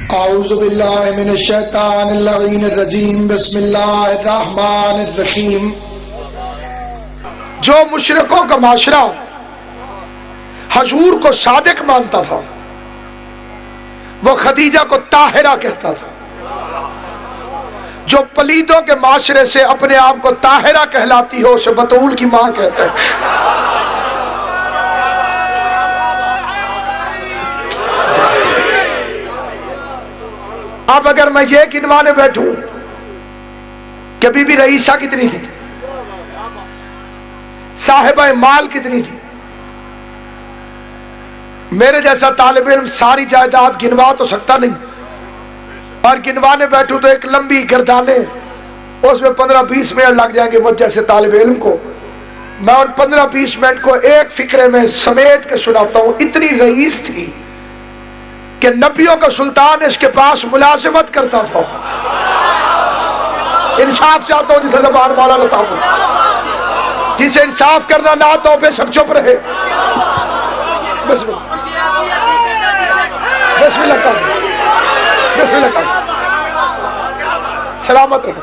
औज़ुबिल्लाहि मिनश्शैतानिर्रजीम बिस्मिल्लाहिर्रहमानिर्रहीम। जो मुशरिकों का माशरा हजूर को सादिक मानता था वो खदीजा को ताहिरा कहता था। जो पलीदों के माशरे से अपने आप को ताहिरा कहलाती हो उसे बतूल की मां कहते हैं। अब अगर मैं ये गिनवाने बैठूं कि बीबी रईसा कितनी थी, साहिबा माल कितनी थी, मेरे जैसा तालिब इल्म सारी जायदाद गिनवा तो सकता नहीं, और गिनवाने बैठूं तो एक लंबी गर्दाने उसमें 15-20 मिनट लग जाएंगे मुझ जैसे तालिब इल्म को। मैं उन 15-20 मिनट को एक फिक्रे में समेट के सुनाता हूं। इतनी रईस थी कि नबियों का सुल्तान इसके पास मुलाजिमत करता था। इंसाफ चाहता हूं जिसे ज़बान वाला लताफ, जिसे इंसाफ करना ना तो बेशक चुप रहे। बिस्मिल्लाह बिस्मिल्लाह कर, बिस्मिल्लाह कर, सलामत रहे।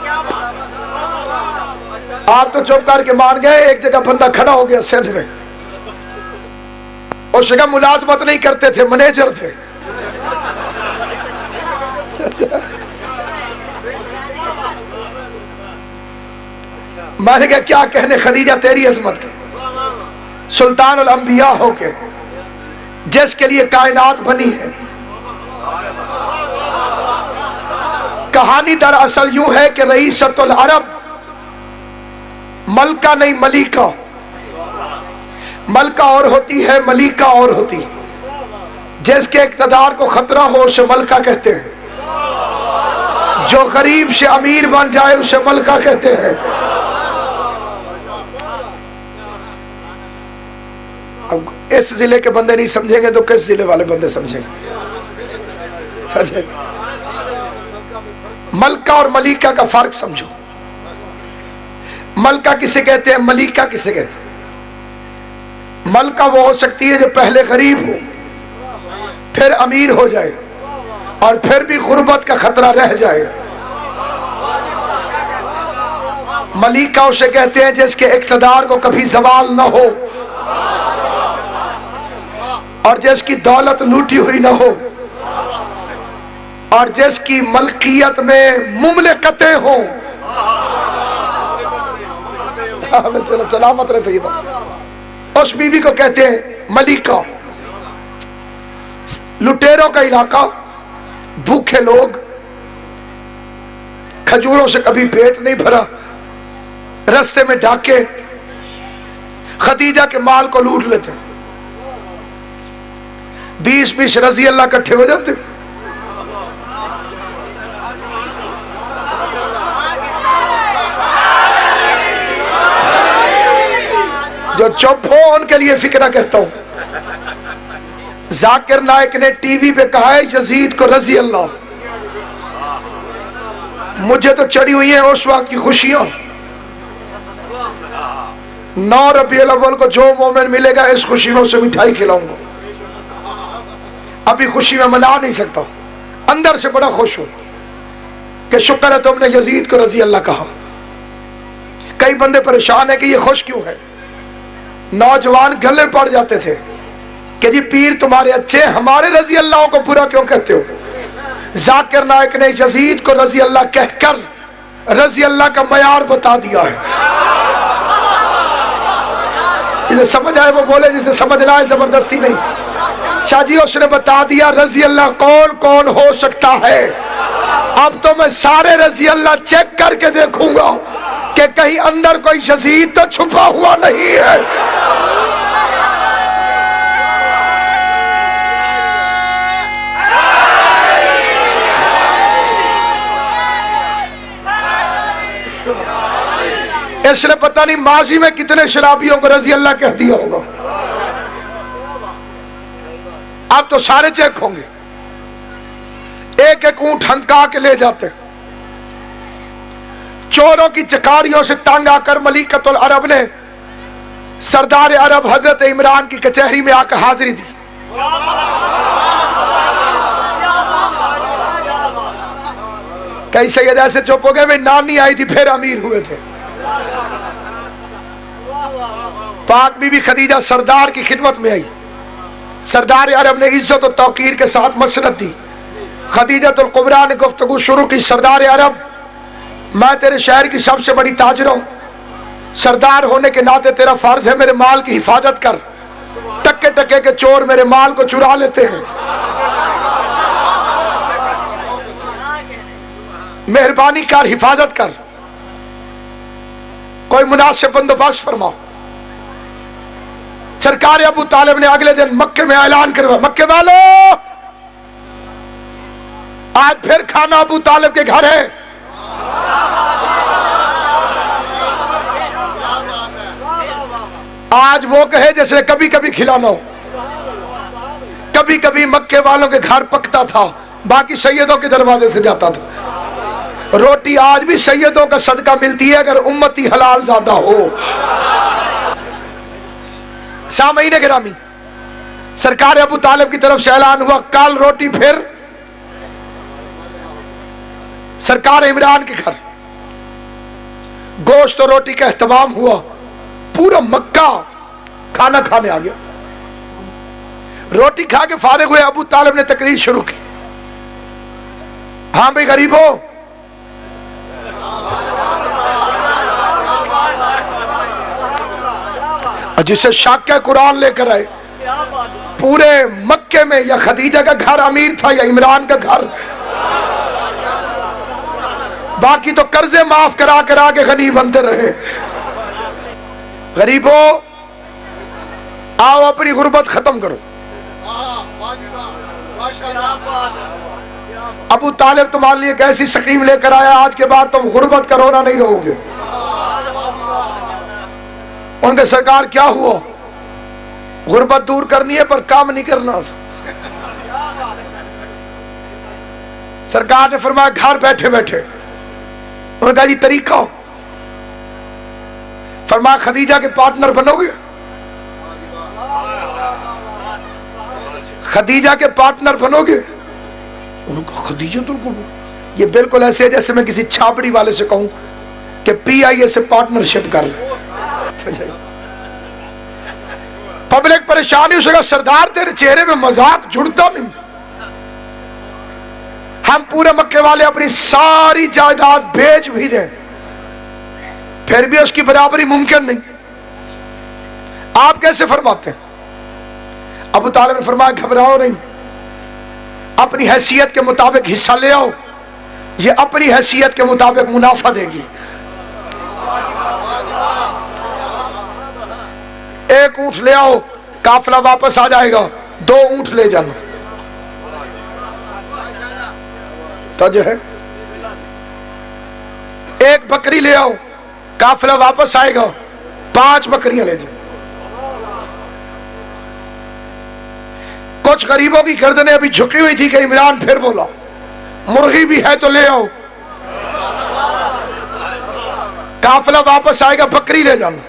आप तो चुप करके मान गए। एक जगह बंदा खड़ा हो गया सिंध में, उस जगह मुलाजमत नहीं करते थे, मैनेजर थे। मैंने कहा क्या कहने खदीजा तेरी अजमत के, सुल्तान उल अंबिया होके जिसके लिए कायनात बनी है। कहानी दरअसल यूं है कि रईसतुल अरब मलका नहीं मलिका, मलका और होती है मलिका और होती। जिसके इक़्तिदार को खतरा हो उसे मलका कहते हैं, जो गरीब से अमीर बन जाए उसे मलका कहते हैं। अब इस जिले के बंदे नहीं समझेंगे तो किस जिले वाले बंदे समझेंगे? मलका और मलिका का फर्क समझो। मलका किसे कहते हैं, मलिका किसे कहते हैं? मलका वो हो सकती है जो पहले गरीब हो फिर अमीर हो जाए और फिर भी गुर्बत का खतरा रह जाए। मलिका उसे कहते हैं जिसके इक़्तिदार को कभी ज़वाल न हो और जिसकी दौलत लूटी हुई न हो और जिसकी मलकियत में मुमलिकतें हो। सलामत रहे सईदा। उस बीवी को कहते हैं मलिका। लुटेरों का इलाका, भूखे लोग, खजूरों से कभी पेट नहीं भरा, रास्ते में डाके खदीजा के माल को लूट लेते। 20-20 रजी अल्लाह इकट्ठे हो जाते। जो चुप हो उनके लिए फिक्रा कहता हूं। जाकिर नायक ने टीवी पे कहा है यजीद को रजी अल्लाह। मुझे तो चढ़ी हुई है उस वक्त की खुशियां। 9 रबीउल अव्वल को जो मोमिन मिलेगा इस खुशी में उसे मिठाई खिलाऊंगा। अभी खुशी में मना नहीं सकता, अंदर से बड़ा खुश हूं कि शुक्र है तुमने यजीद को रजी अल्लाह कहा। कई बंदे परेशान है कि ये खुश क्यों है। नौजवान गले पड़ जाते थे कि जी पीर तुम्हारे अच्छे, हमारे रजी अल्लाह को पूरा क्यों कहते हो। जाकिर नायक ने यजीद को रजी अल्लाह कहकर रजी अल्लाह का मयार बता दिया है। जिसे समझ आए वो बोले, जिसे समझना है जबरदस्ती नहीं। शाह जी उसने बता दिया रजी अल्लाह कौन कौन हो सकता है। अब तो मैं सारे रजी अल्लाह चेक करके देखूंगा कि कहीं अंदर कोई यजीद तो छुपा हुआ नहीं है। इसने पता नहीं माजी में कितने शराबियों को रजी अल्लाह कह दिया होगा। अब तो सारे चेक होंगे। एक एक ऊंट हंका के ले जाते। चोरों की चकारियों से तंग आकर मलिकतुल अरब ने सरदार अरब हजरत इमरान की कचहरी में आकर हाजिरी दी। कई सैयद ऐसे चुप हो गए, भाई नानी आई थी फिर अमीर हुए थे। पाक बीबी खदीजा सरदार की खिदमत में आई, सरदार अरब ने इज्जत और तौकीर के साथ मसरत दी। खदीजतुल कुबरा ने गुफ्तगू शुरू की, सरदार अरब मैं तेरे शहर की सबसे बड़ी ताजर हूं, सरदार होने के नाते तेरा फर्ज है मेरे माल की हिफाजत कर। टक्के टक्के के चोर मेरे माल को चुरा लेते हैं, मेहरबानी कर हिफाजत कर, कोई मुनासिब बंदोबस्त फरमाओ। सरकार अबू तालिब ने अगले दिन मक्के में ऐलान करवाया, मक्के वालों आज फिर खाना अबू तालिब के घर है। आज वो कहे जैसे कभी कभी खिलाना हो। कभी कभी मक्के वालों के घर पकता था, बाकी सैयदों के दरवाजे से जाता था। रोटी आज भी सैयदों का सदका मिलती है अगर उम्मती हलाल ज्यादा हो। सामईन गिरामी, सरकार अबू तालिब की तरफ से ऐलान हुआ, कल रोटी फिर सरकार इमरान के घर गोश्त और रोटी का एहतमाम हुआ। पूरा मक्का खाना खाने आ गया। रोटी खा के फारिग हुए, अबू तालिब ने तकरीर शुरू की, हाँ भाई गरीबों, जिसे शक है कुरान लेकर आए। पूरे मक्के में या खदीजा का घर अमीर था या इमरान का घर, बाकी तो कर्जे माफ करा करा के गनी बनते रहे। गरीबों आओ अपनी गुर्बत खत्म करो। अबू तालिब तुम्हारे लिए एक ऐसी स्कीम लेकर आया, आज के बाद तुम गुर्बत का रोना नहीं रहोगे। उनके सरकार क्या हुआ, गुर्बत दूर करनी है पर काम नहीं करना। सरकार ने फरमाया घर बैठे बैठे। उन्होंने कहा जी तरीका, फरमाया खदीजा के पार्टनर बनोगे, खदीजा के पार्टनर बनोगे। उन्होंने खदीजा तो ये बिल्कुल ऐसे है जैसे मैं किसी छापड़ी वाले से कहूं कि PIA से पार्टनरशिप कर ले। पब्लिक परेशानी, उसका सरदार तेरे चेहरे में मजाक जुड़ता नहीं। हम पूरे मक्के वाले अपनी सारी जायदाद बेच भी दें फिर भी उसकी बराबरी मुमकिन नहीं। आप कैसे फरमाते हैं? अबू तालिब ने फरमाया घबराओ नहीं, अपनी हैसियत के मुताबिक हिस्सा ले आओ, ये अपनी हैसियत के मुताबिक मुनाफा देगी। एक ऊंट ले आओ, काफिला वापस आ जाएगा, 2 ऊंट ले जाना। तो जो है एक बकरी ले आओ, काफिला वापस आएगा, 5 बकरियां ले जाओ। कुछ गरीबों की गर्दनें अभी झुकी हुई थी कि इमरान फिर बोला, मुर्गी भी है तो ले आओ, काफिला वापस आएगा, बकरी ले जाना।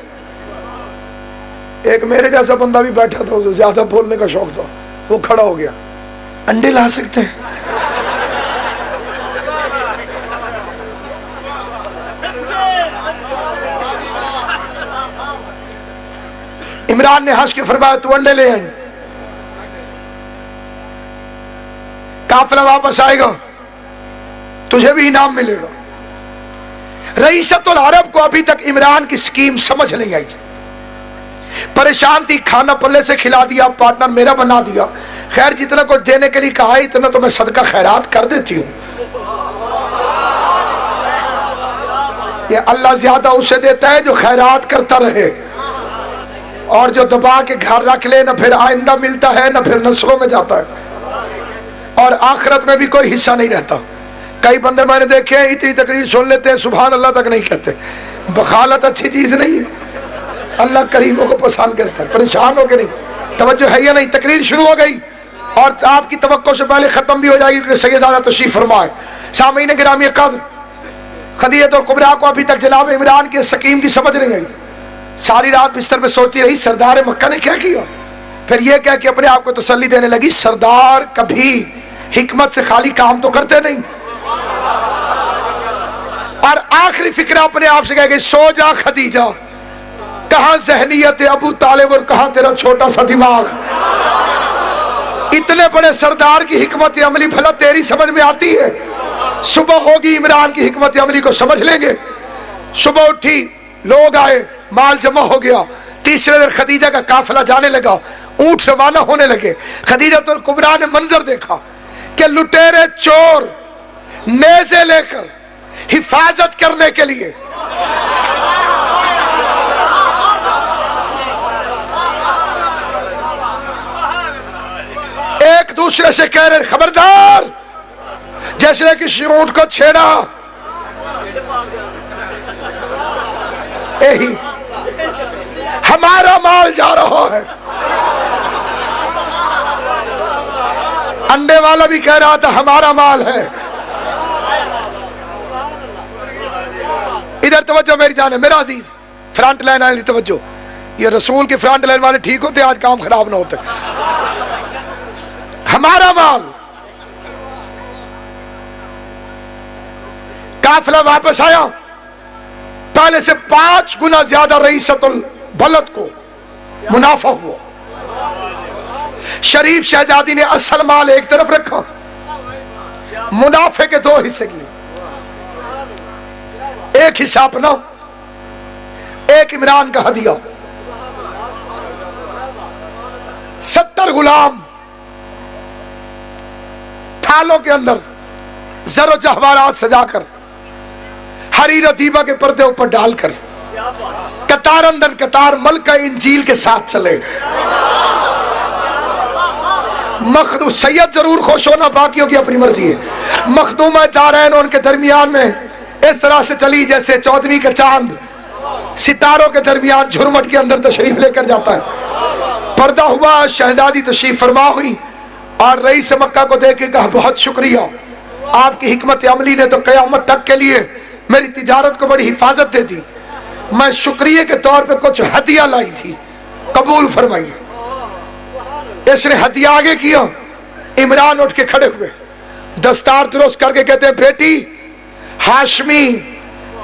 एक मेरे जैसा बंदा भी बैठा था, उसे ज्यादा बोलने का शौक था, वो खड़ा हो गया, अंडे ला सकते हैं? इमरान ने हंस के फरमाया तू अंडे ले आई, काफिला वापस आएगा, तुझे भी इनाम मिलेगा। रईसतुल अरब को अभी तक इमरान की स्कीम समझ नहीं आई, परेशान थी, खाना पल्ले से खिला दिया, पार्टनर मेरा बना दिया। खैर जितना कुछ देने के लिए कहा है इतना तो मैं सदका खैरात कर देती हूँ। ये अल्लाह ज्यादा उसे देता है जो खैरात करता रहे, और जो दबा के घर रख ले न फिर आइंदा मिलता है न फिर नस्लों में जाता है, और आखिरत में भी कोई हिस्सा नहीं रहता। कई बंदे मैंने देखे हैं इतनी तकरीर सुन लेते हैं, सुभान अल्लाह तक नहीं कहते। बखालत अच्छी चीज नहीं है, अल्लाह करीमों को पसंद करता है। परेशान हो के नहीं, तवज्जो है या नहीं? तकरीर शुरू हो गई और आपकी तवक्को से पहले खत्म भी हो जाएगी क्योंकि सैयदा तशरीफ फरमाए। सामीन गिरामी कद्र, खदीजतुल कुबरा को अभी तक जनाब इमरान की स्कीम की समझ नहीं आई। सारी रात बिस्तर पे सोती रही, सरदार मक्का ने क्या किया? फिर यह कह के अपने आप को तसल्ली देने लगी, सरदार कभी हिकमत से खाली काम तो करते नहीं। आखिरी फिक्रा अपने आप से कह गई, सो जा खदीजा, कहां जहनियत अबू तालिब और कहां तेरा छोटा सा दिमाग। इतने बड़े सरदार की हिकमत अमली भला तेरी समझ में आती है? सुबह होगी, इमरान की हिकमत अमली को समझ लेंगे। सुबह उठी, लोग आए, माल जमा हो गया। तीसरे दिन खदीजा का काफिला जाने लगा, ऊंट रवाना होने लगे। खदीजा तो कुबरा ने मंजर देखा कि लुटेरे चोर नेज़े लेकर हिफाजत करने के लिए एक दूसरे से कह रहे, खबरदार, जैसे किसी ऊंट को छेड़ा। यही हमारा माल जा रहा है। अंडे वाला भी कह रहा था हमारा माल है। इधर तवज्जो मेरी जान है, मेरा अजीज, फ्रंट लाइन वाली तवज्जो। ये रसूल के फ्रंट लाइन वाले ठीक होते, आज काम खराब ना होते। हमारा माल। काफिला वापस आया, पहले से 5 गुना ज्यादा रईसतुल बलद को मुनाफा हुआ। शरीफ शहजादी ने असल माल एक तरफ रखा, मुनाफे के 2 हिस्से किए। एक हिस्सा अपना, एक इमरान का हदिया। 70 गुलाम थालों के अंदर जरो जवाहरात सजाकर, हरी रतीबा के पर्दे ऊपर डालकर, कतार अंदर कतार मलका इंजील के साथ चले। मखदूम सैयद जरूर खुश होना, बाकियों की अपनी मर्जी है। मखदूमा दारैन उनके दरमियान में इस तरह से चली जैसे 14वीं का चांद सितारों के दरमियान झुरमट के अंदर तशरीफ लेकर जाता है। पर्दा हुआ, शहजादी तशरीफ फरमा हुई और रईस मक्का को देख के कहा, बहुत शुक्रिया, आपकी हिकमत अमली ने तो क़यामत तक के लिए मेरी तिजारत को बड़ी हिफाजत दे दी। मैं शुक्रिया के तौर पे कुछ हदिया लाई थी, कबूल फरमाइए। इसने हदिया आगे किया। इमरान उठ के खड़े हुए, दस्तार दुरुस्त करके कहते हैं, बेटी, हाशमी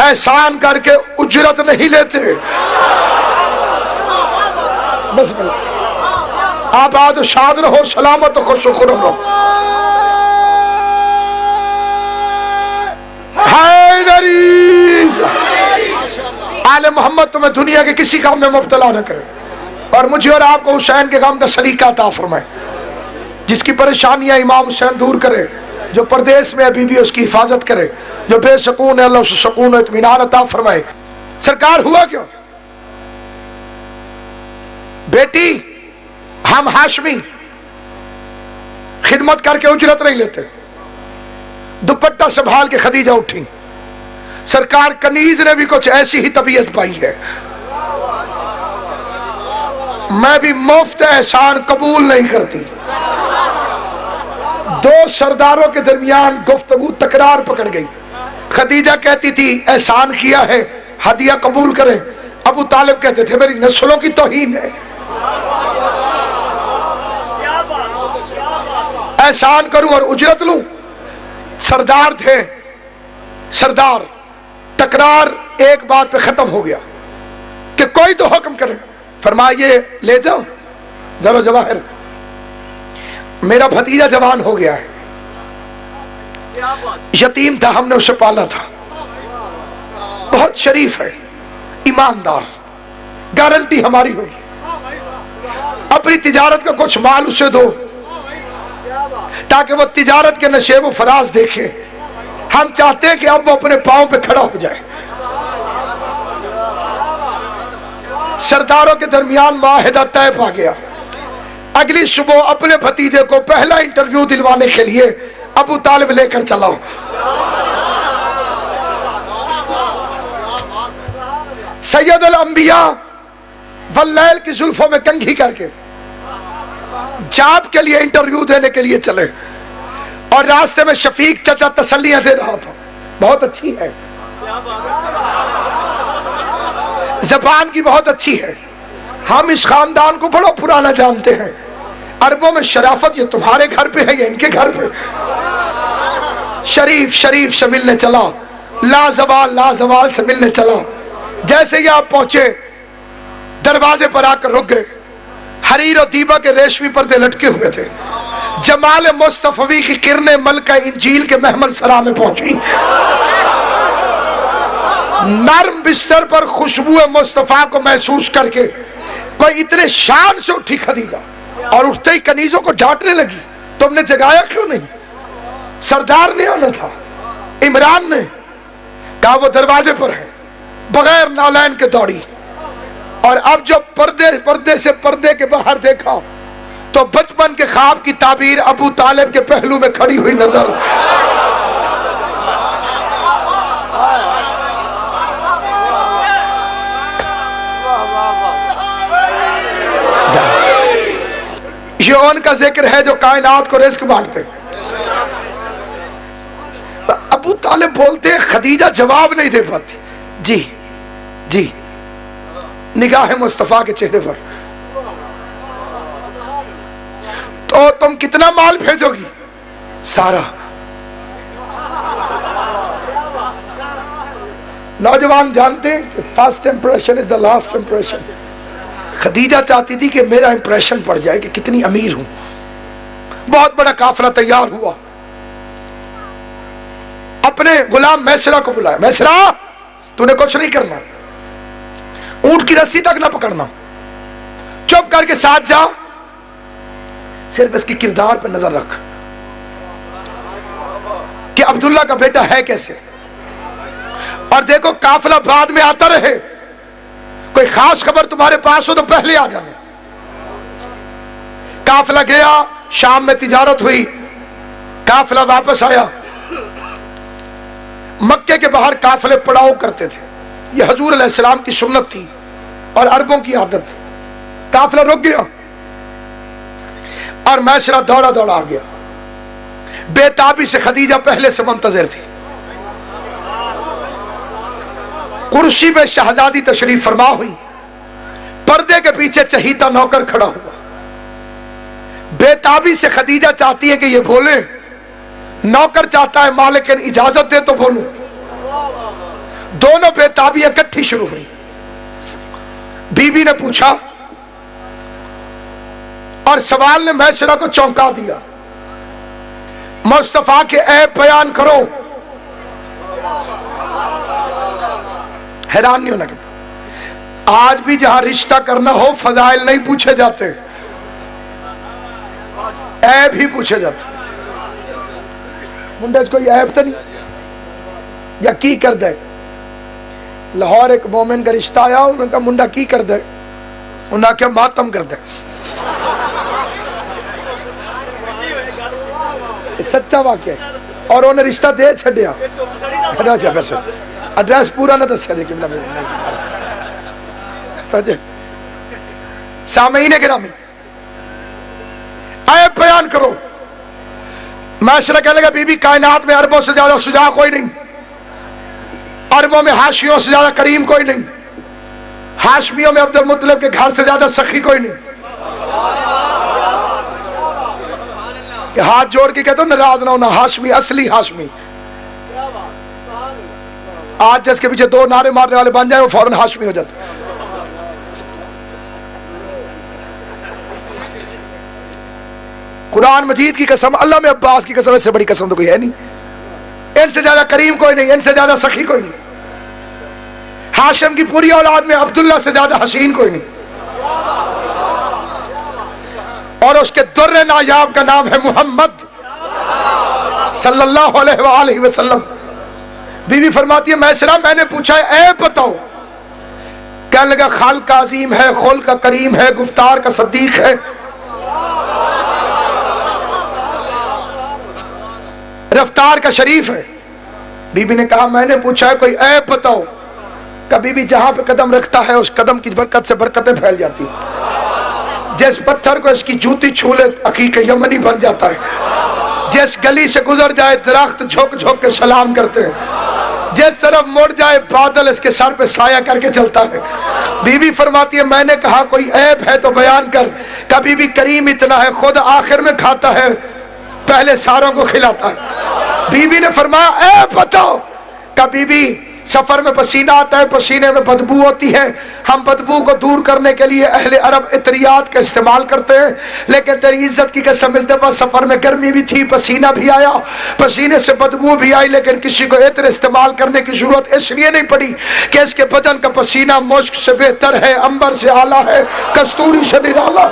एहसान करके उजरत नहीं लेते। बस आप आज शाद रहो, सलामत खुश खुरम रहो। आले मोहम्मद तुम्हें दुनिया के किसी काम में मुब्तला न करे और मुझे और आपको हुसैन के काम का सलीका अता फरमाए। जिसकी परेशानियां इमाम हुसैन दूर करे, जो परदेश में अभी भी उसकी हिफाजत करे, जो बेसकून है अल्लाह उसे सुकून इत्मीनान अता फरमाए। सरकार हुआ क्यों? बेटी, हम हाशमी खिदमत करके उजरत नहीं लेते। दुपट्टा संभाल के खदीजा उठी। सरकार कनीज ने भी कुछ ऐसी ही तबीयत पाई है। मैं भी मुफ्त एहसान कबूल नहीं करती। 2 सरदारों के दरमियान गुफ्तगू तकरार पकड़ गई। खदीजा कहती थी एहसान किया है, हदिया कबूल करें। अबू तालिब कहते थे मेरी नस्लों की तौहीन है, एहसान करूं और उजरत लूं। सरदार थे, सरदार। तकरार एक बात पे खत्म हो गया कि कोई तो हुक्म करे। फरमाइए ले जाओ जरो जवाहिर, मेरा भतीजा जवान हो गया है, यतीम था, हमने उसे पाला था, बहुत शरीफ है, ईमानदार, गारंटी हमारी होगी। अपनी तिजारत का कुछ माल उसे दो ताकि वो तिजारत के नशेब फराज देखे। हम चाहते हैं कि अब वो अपने पांव पे खड़ा हो जाए। सरदारों के दरमियान माहिदा तय पा गया। अगली सुबह अपने भतीजे को पहला इंटरव्यू दिलवाने के लिए अबू तालिब लेकर चलाओ। सैयदुल अंबिया वल्लैल की जुल्फों में कंघी करके जाब के लिए इंटरव्यू देने के लिए चले और रास्ते में शफीक चाचा तसल्लियां दे रहा था, बहुत अच्छी है, ज़बान की बहुत अच्छी है, हम इस खानदान को बड़ा पुराना जानते हैं, अरबों में शराफत ये तुम्हारे घर पे है या इनके घर पे। शरीफ शरीफ से मिलने चला, लाजवाल से मिलने चला। जैसे ही आप पहुंचे दरवाजे पर आकर रुक गए। हरीर और दीबा के रेशमी पर्दे लटके हुए थे। जमाल मुस्तफवी की किरणें मलका इंजील के महमल सरा में पहुंची। नर्म बिस्तर पर खुशबू मुस्तफा को महसूस करके कोई इतने शान से उठी खदीजा और उठते ही कनीजों को डांटने लगी, तुमने जगाया क्यों नहीं? सरदार ने आना था, इमरान ने कहा वो दरवाजे पर है। बगैर नालैन के दौड़ी और अब जब पर्दे से पर्दे के बाहर देखा तो बचपन के ख्वाब की ताबीर अबू तालिब के पहलू में खड़ी हुई नजर। ये उनका जिक्र है जो कायनात को रिस्क बांटते। अबू तालिब बोलते हैं, खदीजा जवाब नहीं दे पाती। जी जी, निगाह मुस्तफा के चेहरे पर। तो तुम कितना माल भेजोगी? सारा। नौजवान जानते हैं first impression is the last impression. Khadija चाहती थी कि मेरा इंप्रेशन पड़ जाए कि कितनी अमीर हूं। बहुत बड़ा काफिला तैयार हुआ। अपने गुलाम मैसरा को बुलाया, मैसरा तूने कुछ नहीं करना, ऊंट की रस्सी तक ना पकड़ना, चुप करके साथ जा, सिर्फ इसके किरदार पर नजर रख कि अब्दुल्ला का बेटा है कैसे। और देखो काफिला बाद में आता रहे, कोई खास खबर तुम्हारे पास हो तो पहले आ जाना। काफिला गया, शाम में तिजारत हुई, काफिला वापस आया। मक्के के बाहर काफिले पड़ाव करते थे, यह हजूर अलैहिस्सलाम की सुन्नत थी और अरबों की आदत। काफिला रुक गया और मैसरा दौड़ा दौड़ा आ गया। बेताबी से खदीजा पहले से मुंतजिर थी। कुर्सी में शहजादी तशरीफ फरमा हुई, पर्दे के पीछे चहीता नौकर खड़ा हुआ। बेताबी से खदीजा चाहती है कि ये बोले, नौकर चाहता है मालिक इजाजत दे तो बोलूं। दोनों बेताबी इकट्ठी शुरू हुई। बीबी ने पूछा और सवाल ने मैसरा को चौंका दिया, मुस्तफा के ऐब बयान करो। हैरान नहीं होना कि आज भी जहां रिश्ता करना हो फजाइल नहीं पूछे जाते, ऐब ही पूछे जाते। मुंडे कोई ऐब तो नहीं या की कर दे। लाहौर एक मोमिन का रिश्ता आया, उनका मुंडा की कर दे, उन्हें क्या मातम कर दे। सच्चा वाक्य। और उन्हें रिश्ता दे छड़िया, एड्रेस पूरा ना दसिया जी। सामईन गिरामी, ऐब बयान करो। मैसरा कहने लगा, बीबी कायनात में अरबों से ज्यादा सुजा कोई नहीं, अरबों में हाशियों से ज्यादा करीम कोई नहीं, हाशमियों में अब्दुल मुत्तलिब के घर से ज्यादा सखी कोई नहीं। कि हाथ जोड़ के कहते हो नाराज ना होना, हाशमी असली हाशमी। आज जिसके पीछे दो नारे मारने वाले बन जाए वो फौरन हाशमी हो जाता। कुरान मजीद की कसम, अल्लाह में अब्बास की कसम, इससे बड़ी कसम तो कोई है नहीं। इनसे ज्यादा करीम कोई नहीं, इनसे ज्यादा सखी कोई नहीं। हाशिम की पूरी औलाद में अब्दुल्ला से ज्यादा हसीन कोई नहीं। और उसके दुर्रे नायाब का नाम है मोहम्मद सल्लल्लाहु अलैहि वसल्लम। बीवी फरमाती है, मैसरा मैंने पूछा है ऐब बताओ। कहने लगा, खाल का अजीम है, खोल का करीम है, गुफ्तार का सदीक है, रफ्तार का शरीफ है। बीबी ने कहा, मैंने पूछा है कोई ऐब बताओ। कभी भी जहां पे कदम रखता है उस कदम की बरकत से बरकतें फैल जाती है। जिस पत्थर को इसकी जूती छू ले हकीक यमनी बन जाता है। जिस गली से गुजर जाए दरख्त झोंक झोंक के सलाम करते हैं। जिस तरफ मुड़ जाए बादल इसके सर पे साया करके चलता है। बीबी फरमाती है, मैंने कहा कोई ऐब है तो बयान कर। कभी भी करीम इतना है, खुद आखिर में खाता है, पहले सारों को खिलाता है। बीबी ने फरमाया, ऐब बताओ। कभी भी सफर में पसीना आता है, पसीने में बदबू होती है, हम बदबू को दूर करने के लिए अहले अरब इत्रियात का इस्तेमाल करते हैं। लेकिन तेरी इज्जत की कसम, इस दफा सफर में गर्मी भी थी, पसीना भी आया, पसीने से बदबू भी आई, लेकिन किसी को इत्र इस्तेमाल करने की जरूरत इसलिए नहीं पड़ी कि इसके बदन का पसीना मुश्क से बेहतर है, अंबर से आला है, कस्तूरी से निराला।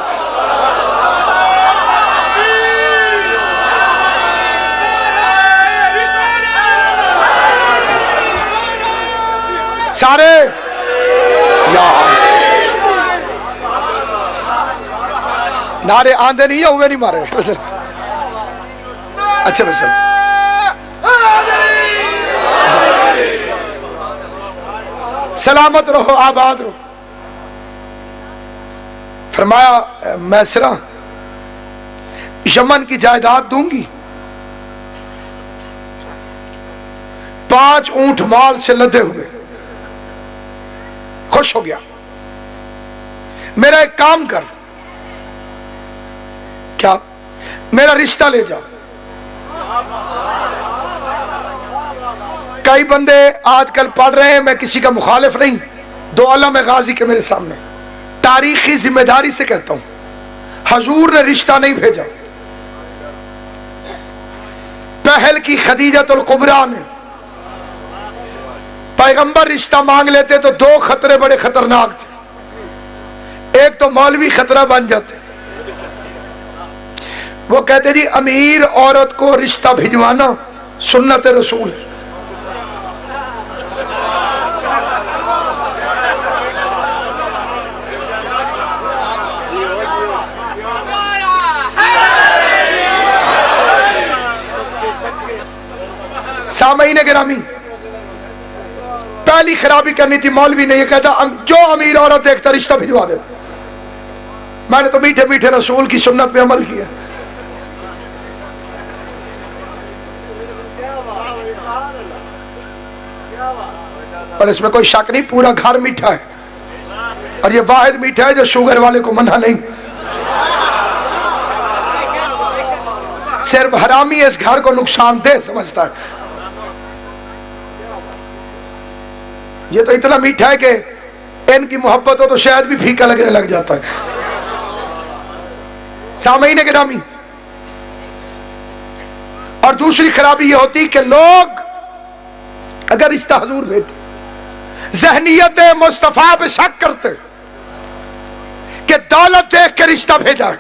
सारे नारे आंधे नहीं है, हुए नहीं मारे। अच्छा बस सलामत रहो, आबाद रहो। फरमाया मैसरा यमन की जायदाद दूंगी, 5 ऊंट माल से लदे हुए। खुश हो गया। मेरा एक काम कर, क्या? मेरा रिश्ता ले जा। कई बंदे आजकल पढ़ रहे हैं, मैं किसी का मुखालिफ नहीं, 2 आलम गाजी के मेरे सामने, तारीखी जिम्मेदारी से कहता हूं, हजूर ने रिश्ता नहीं भेजा। पहल की खदीजतुल कुबरा ने, पैगंबर रिश्ता मांग लेते तो 2 खतरे बड़े खतरनाक थे। एक तो मौलवी खतरा बन जाते, वो कहते जी अमीर औरत को रिश्ता भिजवाना सुन्नत रसूल है। सामईन गिरामी, पहली खराबी करनी थी मौलवी ने, ये कहता जो अमीर औरत देखता रिश्ता भिजवा देता। मैंने तो मीठे मीठे रसूल की सुन्नत पे अमल किया। और इसमें कोई शक नहीं, पूरा घर मीठा है, और ये वाहिद मीठा है जो शुगर वाले को मना नहीं। सिर्फ हरामी इस घर को नुकसानदेह समझता है। ये तो इतना मीठा है कि इनकी मोहब्बत हो तो शायद भी फीका लगने लग जाता है। सामईन गिरामी, और दूसरी खराबी ये होती कि लोग अगर रिश्ता हजूर भेजते, ज़हनियत मुस्तफा पे शक करते कि दौलत देख के रिश्ता भेजा है,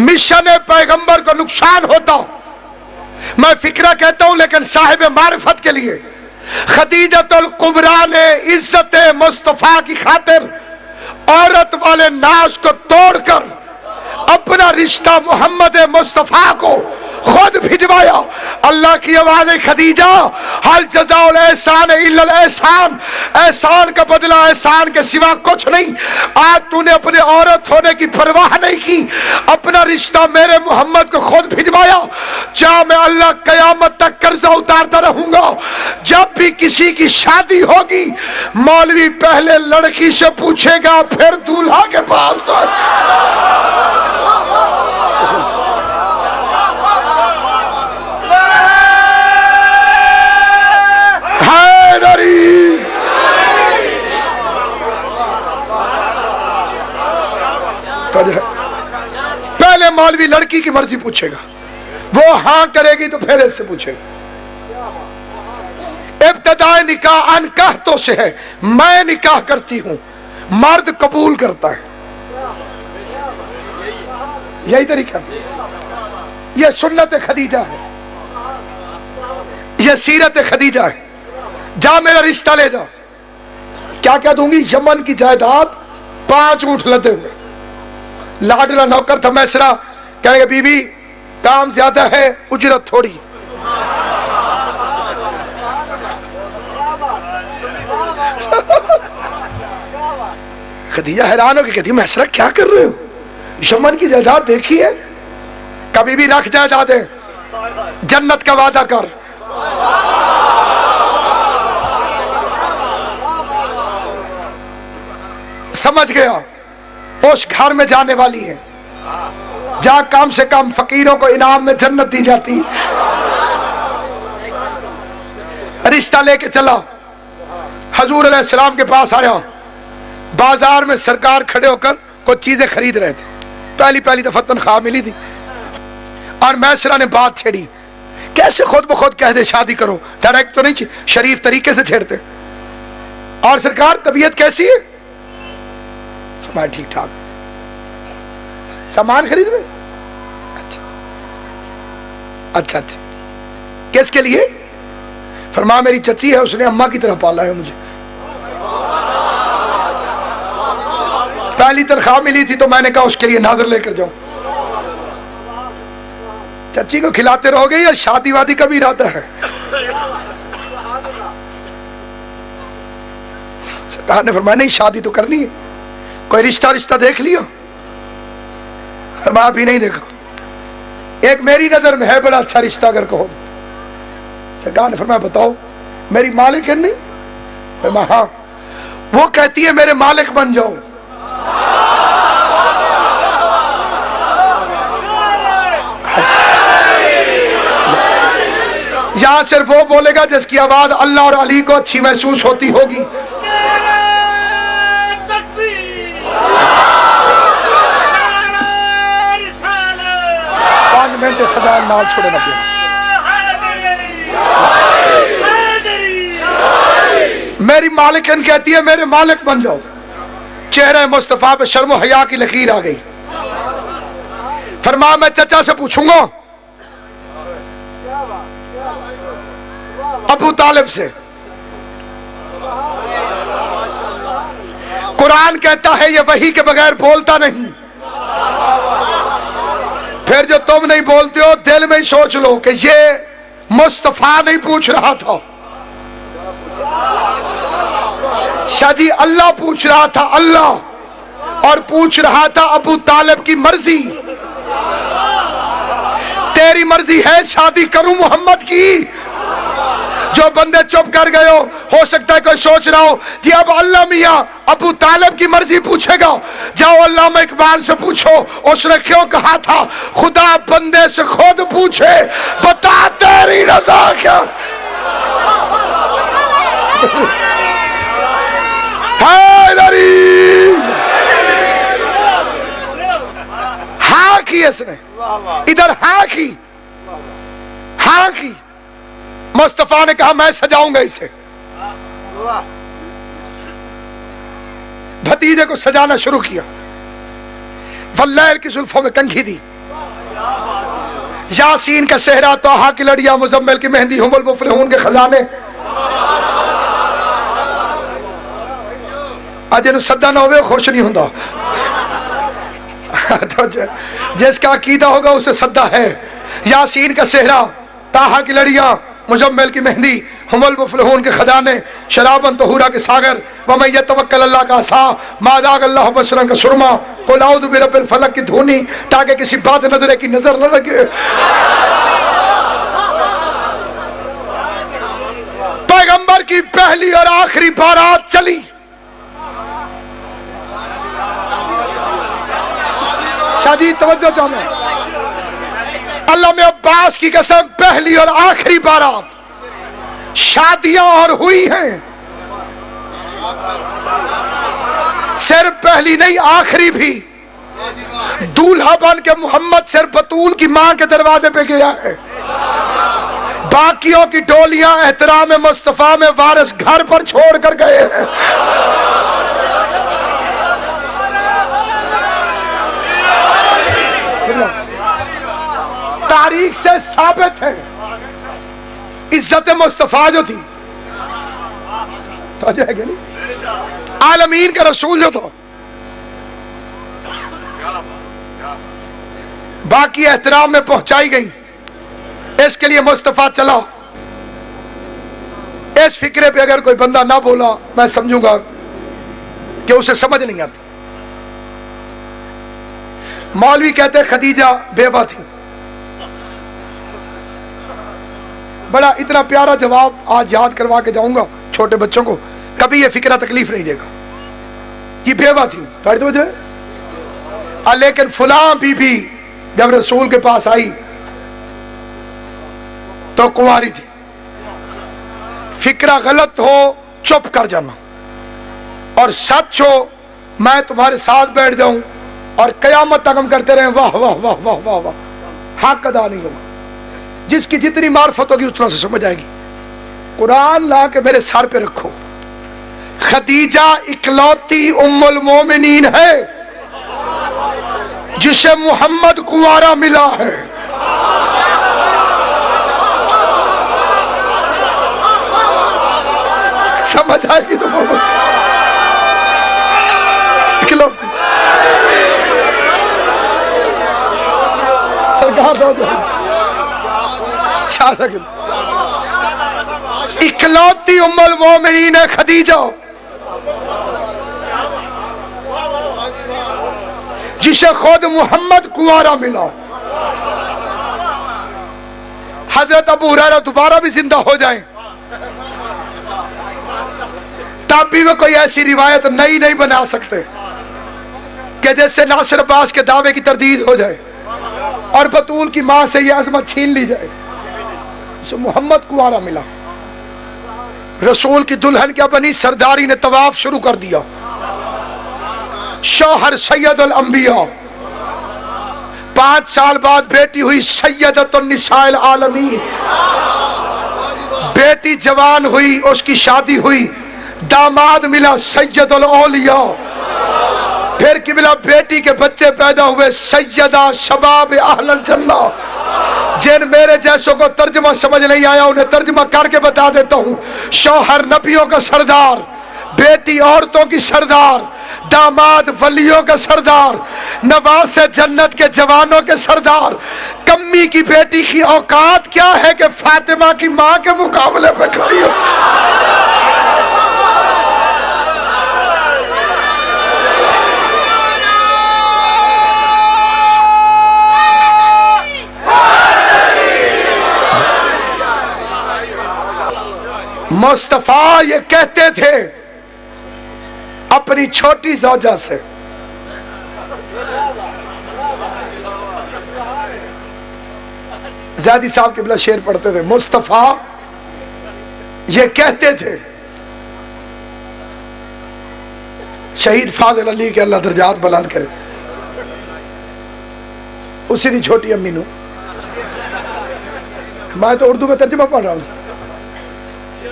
मिशन पैगंबर को नुकसान होता। मैं फिक्रा कहता हूं, लेकिन साहिब मारिफत के लिए खदीजतुल कुबरा ने इज्जत मुस्तफा की खातिर औरत वाले नाश को तोड़कर अपना रिश्ता मोहम्मद मुस्तफा को खुद भिजवाया। अल्लाह की आवाज है, खदीजा हल जज़ाउल एहसान इल्लल एहसान, एहसान का बदला एहसान के सिवा कुछ नहीं। आज तूने अपने औरत होने की परवाह नहीं की, अपना रिश्ता मेरे मोहम्मद को खुद भिजवाया। चाहे मैं अल्लाह कयामत तक कर्जा उतारता रहूंगा। जब भी किसी की शादी होगी, मौलवी पहले लड़की से पूछेगा, फिर दूल्हा के पास। पहले मौलवी लड़की की मर्जी पूछेगा, वो हाँ करेगी तो फिर इससे पूछेगा। इब्तदाए निकाह अनकहतों से है, मैं निकाह करती हूं, मर्द कबूल करता है। यही तरीका, यह सुन्नत खदीजा है, यह सीरत खदीजा है। जा मेरा रिश्ता ले जा। क्या क्या दूंगी? यमन की जायदाद, 5 ऊंट लदे हुए। लाडला नौकर था मैसरा, कहेगा बीबी काम ज्यादा है, उजरत थोड़ी। खदीजा हैरान हो गई, कहती मैसरा क्या कर रहे हो? यमन की जायदाद देखी है? कभी भी रख जायदादें, जन्नत का वादा कर। समझ गया उस घर में जाने वाली है जहां कम से कम फकीरों को इनाम में जन्नत दी जाती। रिश्ता लेके चला, हजूर अलैहिस्सलाम के पास आया। बाजार में सरकार खड़े होकर कुछ चीजें खरीद रहे थे, पहली पहली दफा तनख्वाह मिली थी, और मैसरा ने बात छेड़ी, कैसे खुद ब खुद कह दे शादी करो, डायरेक्ट तो नहीं, शरीफ तरीके से छेड़ते। और सरकार तबीयत कैसी है? मैं ठीक ठाक। सामान खरीद रहे? अच्छा अच्छा, किसके लिए? फरमा मेरी चची है, उसने अम्मा की तरह पाला है मुझे। पहली तनख्वाह मिली थी तो मैंने कहा उसके लिए नाज़र लेकर जाऊं। चची को खिलाते रहोगे या शादी वादी का भी इरादा है? सरकार ने फरमाया नहीं, शादी तो करनी है, कोई रिश्ता देख लिया? फरमाया अभी नहीं देखा, एक मेरी नजर में है बड़ा अच्छा रिश्ता अगर कहो। सरकार ने फरमाया बताओ, मेरी मालिक है? नहीं। फरमाया हाँ, वो कहती है मेरे मालिक बन जाओ। यहां सिर्फ वो बोलेगा जिसकी आवाज अल्लाह और अली को अच्छी महसूस होती होगी। 5 मिनट सदा नाल छोड़े ना पिया। मेरी मालिकन कहती है मेरे मालिक बन जाओ। चेहरे मुस्तफा पे शर्म हया की लकीर आ गई। फरमाया मैं चचा से पूछूंगा, अबू तालिब से। कुरान कहता है ये वही के बगैर बोलता नहीं। फिर जो तुम नहीं बोलते हो दिल में ही सोच लो कि ये मुस्तफा नहीं पूछ रहा था, शादी अल्लाह पूछ रहा था, अल्लाह, और पूछ रहा था अबू तालिब की मर्जी। तेरी मर्जी है शादी करूं मोहम्मद की? जो बंदे चुप कर गए हो सकता है कोई सोच रहा हो जी अब अल्लाह मियां अबू तालिब की मर्जी पूछेगा। जाओ अल्लामा इकबाल से पूछो, उसने क्यों कहा था खुदा बंदे से खुद पूछे, बता तेरी रजा क्या? हाँ की इसने, इधर हाँ की, हाँ की। मुस्तफा ने कहा मैं सजाऊंगा इसे। भतीजे को सजाना शुरू किया। वल्लैल की जुल्फों में कंघी दी, यासीन का सेहरा, तोहा की लड़ियां, मुजम्मिल की मेहंदी, हुमुल मुफलिहून के खजाने। अज इन सदा ना हो खुश नहीं होता। तो जिसका अकीदा होगा उसे सदा है। यासीन का सेहरा, ताहा की लड़ियां, मुजम्मिल की मेहंदी, हुमुल मुफलिहून के खजाने, शराबन तहूरा के सागर, वमन यतवक्कल अल्लाह का आसा, मादाग अल्लाह बसरन का सुरमा, कुल औज़ु बिरब्बिल फलक की धुनी, ताकि किसी बात नजरे की नजर न लगे। पैगंबर की पहली और आखिरी बारात चली। शादी तवज्जो चाहना, अल्लाह में अब्बास की कसम, पहली और आखिरी बारात। शादियां और हुई हैं, सिर्फ पहली नहीं आखिरी भी। दूल्हा बन के मोहम्मद सिर्फ बतूल की मां के दरवाजे पे गया है। बाकियों की डोलियां एहतराम मुस्तफा में वारिस घर पर छोड़ कर गए हैं। तारीख से साबित है इज्जत मुस्तफा जो थी तो जाएगा नहीं, आलमीन का रसूल जो था, बाकी एहतराम में पहुंचाई गई। इसके लिए मुस्तफा चला। इस फिक्रे पे अगर कोई बंदा ना बोला मैं समझूंगा कि उसे समझ नहीं आती। मौलवी कहते खदीजा बेवा थी। बड़ा इतना प्यारा जवाब आज याद करवा के जाऊंगा छोटे बच्चों को, कभी ये फिक्रा तकलीफ नहीं देगा कि बेवा थी। तो वजह लेकिन फुलां बीबी जब रसूल के पास आई तो कुंवारी थी, फिक्रा गलत हो चुप कर जाना, और सच हो मैं तुम्हारे साथ बैठ जाऊं और कयामत तक हम करते रहे वाह वाह वाह वाह वाह वाह, हक अदा नहीं होगा। जिसकी जितनी मार्फत होगी उतना से समझ आएगी। कुरान ला के मेरे सर पे रखो, खदीजा इकलौती उम्मुल मोमिनीन है जिसे मोहम्मद कुंवारा मिला है। समझ आएगी तो बोलो, इकलौती सरकार दो शासक इकलौती उम्मुल मोमिनीन है खदीजा, जिसे खुद मोहम्मद कुंवारा मिला। हजरत अबू हुरैरा दोबारा भी जिंदा हो जाएं तब भी वो कोई ऐसी रिवायत नई नहीं बना सकते कि जैसे नासिर अब्बास के दावे की तरदीद हो जाए और बतूल की मां से यह अजमत छीन ली जाए। जो मोहम्मद कुंवारा मिला, रसूल की दुल्हन क्या बनी, सरदारी ने तवाफ शुरू कर दिया। शौहर सैयदुल अंबिया, 5 साल बाद बेटी हुई सैयदतुन निसाइल आलमीन। बेटी जवान हुई, उसकी शादी हुई, दामाद मिला सैयदुल औलिया। फिर कि मिला बेटी के बच्चे पैदा हुए सैयदा शबाब अहलल जन्ना। जिन मेरे जैसों को तर्जमा समझ नहीं आया उन्हें तर्जमा करके बता देता हूं। शौहर नबियों का सरदार, बेटी औरतों की सरदार, दामाद वलियों का सरदार, नवासे जन्नत के जवानों के सरदार। कम्मी की बेटी की औकात क्या है कि फातिमा की मां के मुकाबले पे खड़ी हो। मुस्तफा ये कहते थे अपनी छोटी ज़ौजा से, ज़ादी साहब के बिला शेर पढ़ते थे, मुस्तफा ये कहते थे, शहीद फाजिल अली के अल्लाह दर्जात बुलंद करे, उसी की छोटी अम्मी नू। मैं तो उर्दू में तर्जुमा पढ़ रहा हूं।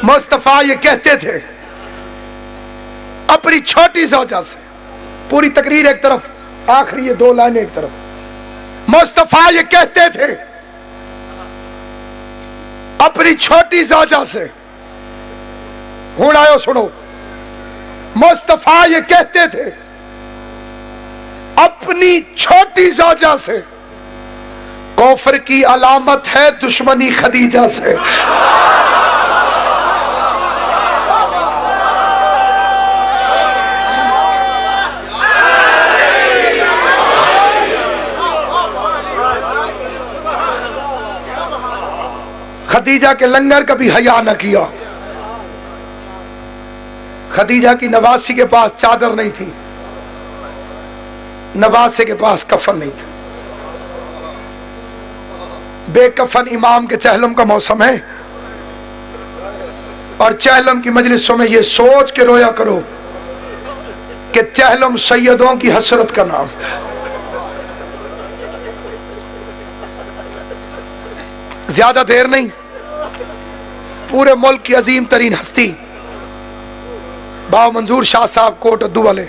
मुस्तफा ये कहते थे अपनी छोटी ज़ौजा से, पूरी तकरीर एक तरफ, आखिरी ये 2 लाइनें एक तरफ। मुस्तफा ये कहते थे अपनी छोटी ज़ौजा से, हुण आयो सुनो। मुस्तफा ये कहते थे अपनी छोटी ज़ौजा से, कौफर की अलामत है दुश्मनी खदीजा से। खदीजा के लंगर कभी हया न किया। खदीजा की नवासी के पास चादर नहीं थी, नवासे के पास कफन नहीं था। बेकफन इमाम के चहलम का मौसम है, और चहलम की मजलिसों में ये सोच के रोया करो कि चहलम सैयदों की हसरत का नाम। ज्यादा देर नहीं, पूरे मुल्क की अजीम तरीन हस्ती बाव मंजूर शाह साहब कोट अद्दू वाले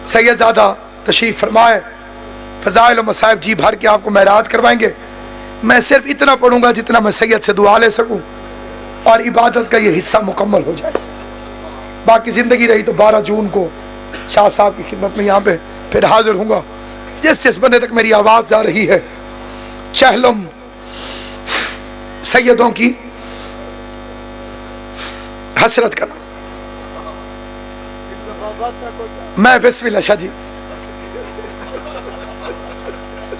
सैयदजादा तशरीफ फरमाए। फजाइल और मसाइब जी भर के आपको महराज करवाएंगे। मैं सिर्फ इतना पढ़ूंगा जितना मैं सैयद से दुआ ले सकूं और इबादत का ये हिस्सा मुकम्मल हो जाए। बाकी जिंदगी रही तो 12 जून को शाह साहब की खिदमत में यहाँ पे फिर हाजिर हूँगा। जिस बंदे तक मेरी आवाज़ जा रही है, चहलम सैयदों की हसरत का नाम। मैं बिस्मिल्लाह शाह जी।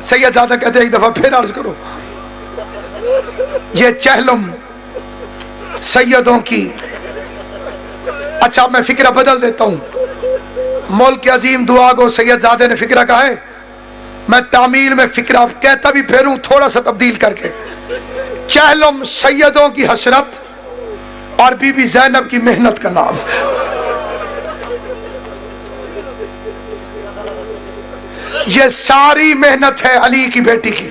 सैयदजादा कहते एक दफा फिर अर्ज करो, ये चहलम सैयदों की। अच्छा मैं फिक्रा बदल देता हूं। मुल्क के अजीम दुआ गो सैयदजादे ने फिक्रा कहा है, मैं तामील में फिक्रा कहता भी फिर हूं थोड़ा सा तब्दील करके। चहलम सैयदों की हसरत और बीबी ज़ैनब की मेहनत का नाम है। ये सारी मेहनत है अली की बेटी की।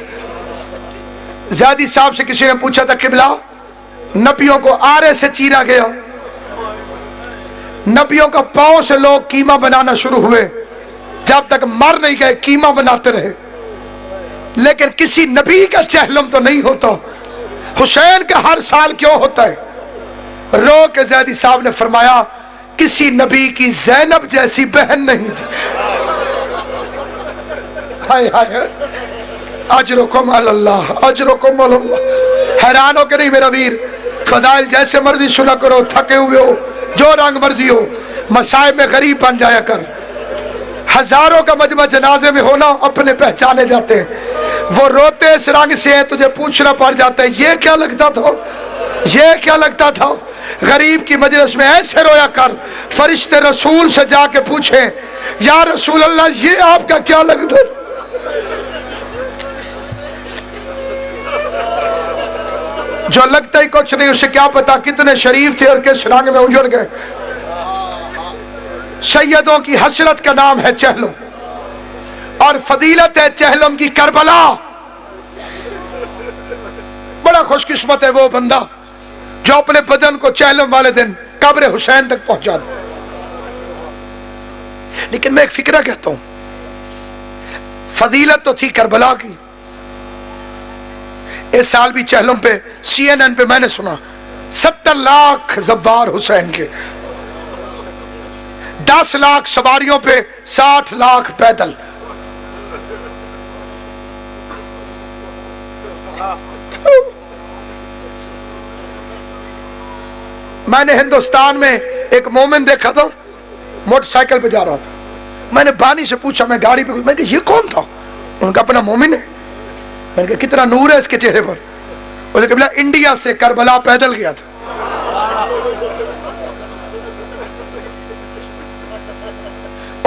ज़ादी साहब से किसी ने पूछा था, किबला नबियों को आरे से चीरा गया, नबियों का पांव से लोग कीमा बनाना शुरू हुए, जब तक मर नहीं गए कीमा बनाते रहे, लेकिन किसी नबी का चहलम तो नहीं होता। हुसैन का हर साल क्यों होता है? रो के ज़ादी साहब ने फरमाया, किसी नबी की ज़ैनब जैसी बहन नहीं थी। हाय हाय, अजरुकुम अल्लाह, अजरुकुम अल्लाह। हैरान हो के नहीं मेरा वीर, फदाइल जैसे मर्जी सुना करो, थके हुए हो, जो रंग मर्जी हो, मसाइब में गरीब बन जाया कर। हजारों का मजमा जनाजे में होना, अपने पहचाने जाते हैं। वो रोते इस रंग से है, तुझे पूछना पड़ जाता है, ये क्या लगता था, ये क्या लगता था। गरीब की मजलिस में ऐसे रोया कर, फरिश्ते रसूल से जाके पूछे, या रसूल अल्लाह ये आपका क्या लगता। जो लगता ही कुछ नहीं, उसे क्या पता कितने शरीफ थे और किस रंग में उजड़ गए। सैयदों की हसरत का नाम है चहलम, और फजीलत है चहलम की करबला। बड़ा खुशकिस्मत है वो बंदा जो अपने बदन को चहलम वाले दिन कब्र हुसैन तक पहुंचा दे। लेकिन मैं एक फिक्रा कहता हूं, फजीलत तो थी करबला की। इस साल भी चहलम पे CNN पे मैंने सुना 70 लाख जव्वार हुसैन के, 10 लाख सवारियों पे 60 लाख पैदल। मैंने हिंदुस्तान में एक मोमिन देखा था, मोटरसाइकिल पे जा रहा था। मैंने बानी से पूछा, मैं गाड़ी पे, मैंने कहा ये कौन था? उनका अपना मोमिन है। मैंने कहा कितना नूर है इसके चेहरे पर। उसने कहा इंडिया से करबला पैदल गया था।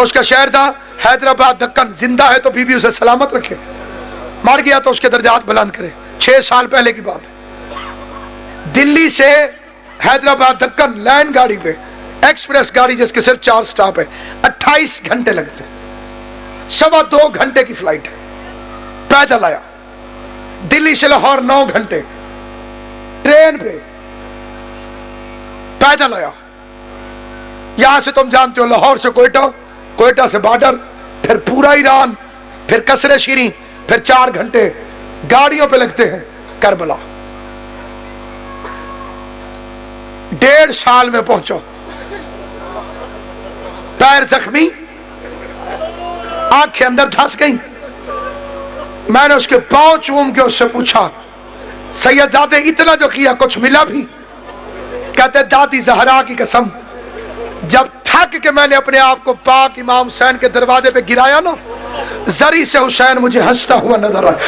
उसका शहर था हैदराबाद दक्कन। जिंदा है तो बीबी उसे सलामत रखे, मर गया तो उसके दर्जात बुलंद करे। 6 साल पहले की बात है। दिल्ली से हैदराबाद दक्कन लाइन गाड़ी पे, एक्सप्रेस गाड़ी जिसके सिर्फ 4 स्टॉप है, 28 घंटे लगते, 2.25 घंटे की फ्लाइट है। पैदल आया। दिल्ली से लाहौर 9 घंटे ट्रेन पे पैदल आया। यहां से तुम जानते हो लाहौर से कोयटा, कोयटा से बॉर्डर, फिर पूरा ईरान, फिर कसरे शीरी, फिर 4 घंटे गाड़ियों पे लगते हैं करबला। 1.5 साल में पहुंचो। पैर जख्मी, आंखें अंदर धंस गई। मैंने उसके पांव चूम के उससे पूछा, सैयदजादे इतना जो किया कुछ मिला भी? कहते दादी जहरा की कसम, जब थक के मैंने अपने आप को पाक इमाम हुसैन के दरवाजे पे गिराया ना, जरी से हुसैन मुझे हंसता हुआ नजर आया।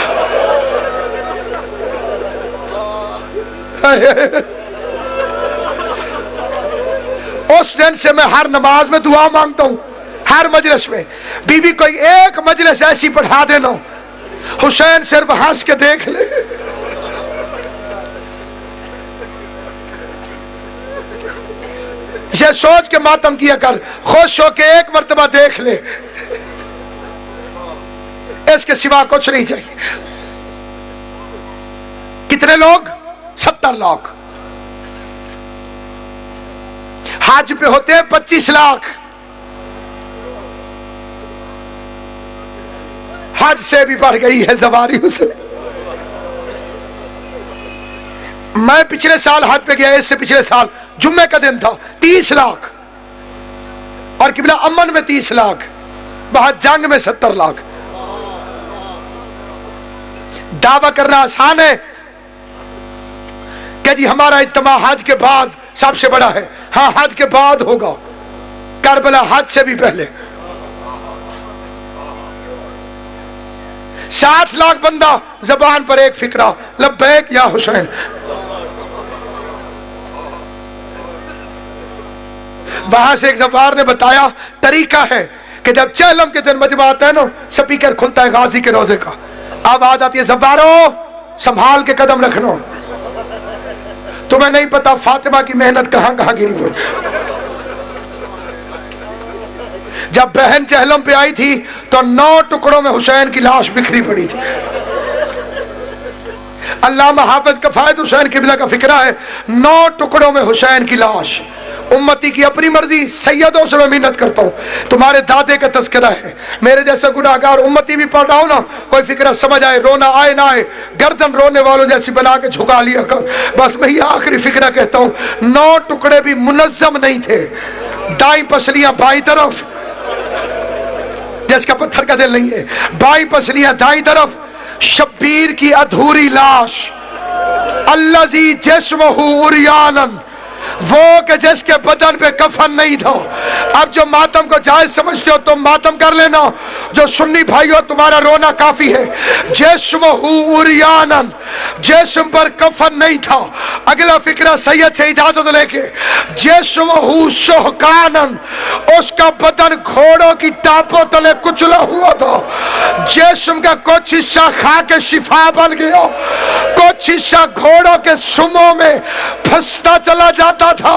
उस दिन से मैं हर नमाज में दुआ मांगता हूं, हर मजलिस में। बीबी कोई एक मजलिस ऐसी पढ़ा देना, हुसैन सिर्फ हंस के देख ले। ये सोच के मातम किया कर, खुश होके एक मर्तबा देख ले, इसके सिवा कुछ नहीं चाहिए। कितने लोग? 70 लाख। हज पे होते हैं 25 लाख। हज से भी बढ़ गई है सवारी उसे। मैं पिछले साल हज पे गया, इससे पिछले साल जुम्मे का दिन था, 30 लाख। और किबला अमन में 30 लाख, बहुत जंग में 70 लाख। दावा करना आसान है कि जी हमारा इज्तिमा हज के बाद सबसे बड़ा है। हाँ, हज के बाद होगा, करबला हज से भी पहले। 60 लाख बंदा जबान पर एक फिक्रा, लब्बैक या हुसैन। वहां से एक जफार ने बताया, तरीका है कि जब चहलम के दिन मजमा आता है ना, स्पीकर खुलता है गाजी के रोजे का, आवाज आती है, जफारो संभाल के कदम रखना। तुम्हें नहीं पता फातिमा की मेहनत कहां कहां गिरी पड़ी। जब बहन चहलम पे आई थी तो 9 टुकड़ों में हुसैन की लाश बिखरी पड़ी थी। अल्लामा हाफिज कफायत हुसैन किबला का फिक्रा है, 9 टुकड़ों में हुसैन की लाश। उम्मती की अपनी मर्जी, सैयदों से मैं मिन्नत करता हूँ, तुम्हारे दादे का तस्करा है, मेरे जैसा गुनाहगार उम्मती भी पढ़ रहा हूँ ना, कोई फिक्रा समझ आए, रोना आए ना आए, गर्दन रोने वालों जैसी बना के झुका लिया कर। बस मैं ये आखिरी फिक्रा कहता हूँ, 9 टुकड़े भी मुनज्जम नहीं थे। दाई पसलियां बाई तरफ, जिसका पत्थर का दिल नहीं है, बाई पसलियां दाई तरफ, शब्बीर की अधूरी लाश, अल्लज़ी जिस्महु उरियानन, वो के जिसके बदन पे कफन नहीं था। अब जो मातम को जायज समझते हो तुम मातम कर लेना, जो सुन्नी भाई हो तुम्हारा रोना काफी है। जिस्महु उरियानन, जिस्म पर कफन नहीं था। अगला फिक्रा सैयद से इजाजत लेके, जिस्महु शुहकानन, उसका बदन घोड़ों की टापों तले कुचला हुआ था। जिस्म का कुछ हिस्सा खा के शिफा बन गया, कुछ हिस्सा घोड़ों के सुमों में फंसता चला जाता था।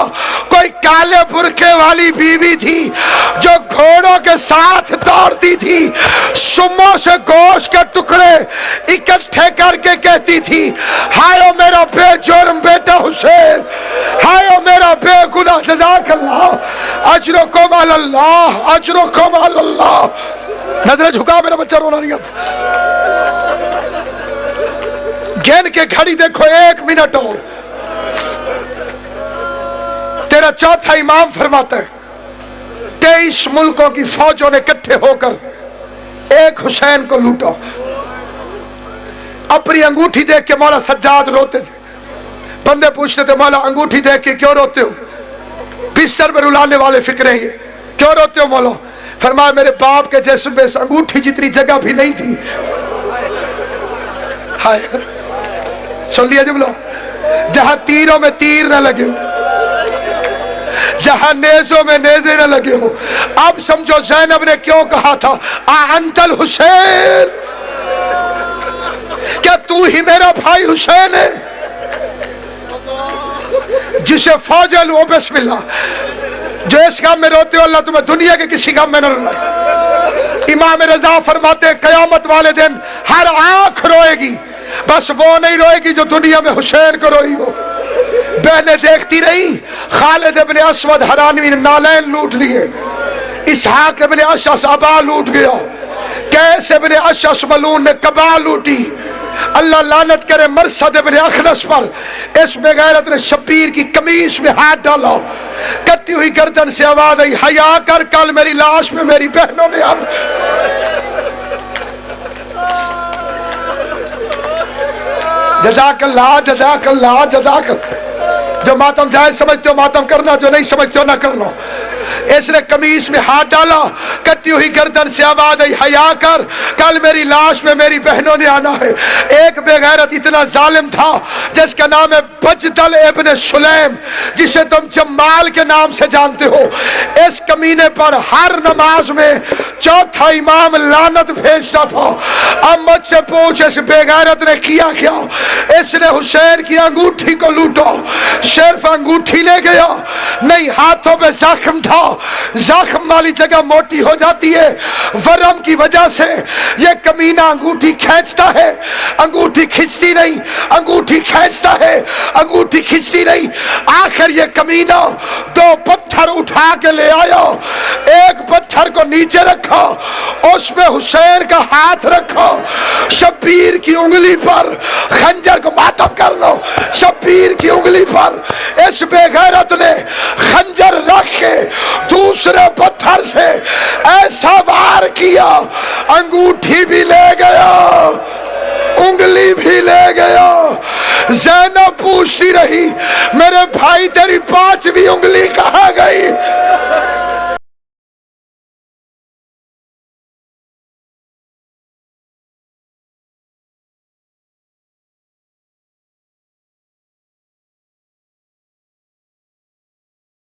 कोई काले बुरके वाली बीवी थी जो घोड़ों के साथ दौड़ती थी, सुमों से गोश्त के टुकड़े इकट्ठे करके कहती थी, हाय ओ मेरा बेजुर्म बेटा हुसैन, हाय ओ मेरा बेगुनाह, जज़ाकल्लाह, अजरुकुम अल्लाह, अजरुकुम अल्लाह। नजर झुका, मेरा बच्चा रोना नहीं आता। गिन के घड़ी देखो, 1 मिनट और। तेरा चौथा इमाम फरमाता है, 23 मुल्कों की फौजों ने इकट्ठे होकर एक हुसैन को लूटा। अपनी अंगूठी देख के मौला सज्जाद रोते थे। बंदे पूछते थे, मौला अंगूठी देख के क्यों रोते हो? बिस्तर पर रुलाने वाले फिक्रे ये, क्यों रोते हो मौला? फरमाया, मेरे बाप के जिस्म में अंगूठी जितनी जगह भी नहीं थी। हाय, सुन लिया जुमला, जहां तीरों में तीर न लगे हो, जहां नेज़ों में नेज़े न लगे हो। अब समझो ज़ैनब ने क्यों कहा था, आ अंतल हुसैन, क्या तू ही मेरा भाई हुसैन है? जिसे फौज लो बिस्मिल्लाह, जो इस गम में रोते हो अल्लाह तुम्हें दुनिया के किसी गम में न रुलाए। इमाम रजा फरमाते, कयामत वाले दिन हर आंख रोएगी, बस वो नहीं रोएगी जो दुनिया में हुसैन को रोई हो। बहनें देखती रही, खालिद इब्न असवद हरानी ने नालैन लूट लिए, इसहाक इब्न अशअस अबा लूट गया, कैस इब्न अशअस मलून ने कबा लूटी। अल्लाह लानत करे मरसद इब्न अखनस पर। इस बेगैरत ने शब्बीर की कमीज में हाथ डाला, कटी हुई गर्दन से आवाज आई, हया कर, कल मेरी लाश में मेरी बहनों ने अब जज़ाकल्लाह, जज़ाकल्लाह, जज़ाकल्लाह। जो मातम जायज समझते हो मातम करना, जो नहीं समझते हो ना करना। इसने कमीज में हाथ डाला, कटी हुई गर्दन से आवाज आई, हया कर, कल मेरी लाश में मेरी बहनों ने आना है। एक बेगैरत इतना जालिम था जिसका नाम है बजदल इब्न सुलैम, जिसे तुम जमाल के नाम से जानते हो। इस कमीने पर हर नमाज में चौथा इमाम लानत भेजता था। अब मुझसे पूछ, इस बेगैरत ने किया क्या? इसने हुसैन की अंगूठी को लूटा, सिर्फ अंगूठी ले गया नहीं, हाथों पे जख्म था, जख्म वाली जगह मोटी हो जाती है। वरम की वजह से ये कमीना अंगूठी खींचता है, अंगूठी खींचती नहीं, अंगूठी खींचता है, अंगूठी खींचती नहीं। आखिर ये कमीना 2 पत्थर उठा के ले आया, एक पत्थर को नीचे रखा, उसमें हुसैन का हाथ रखा, शब्बीर की उंगली पर खंजर को मातम कर लो, शब्बीर की उंगली पर इस बेगैरत ने खंजर रख के दूसरे पत्थर से ऐसा वार किया, अंगूठी भी ले गया, उंगली भी ले गया। ज़ैनब पूछती रही, मेरे भाई तेरी 5वीं उंगली कहाँ गई?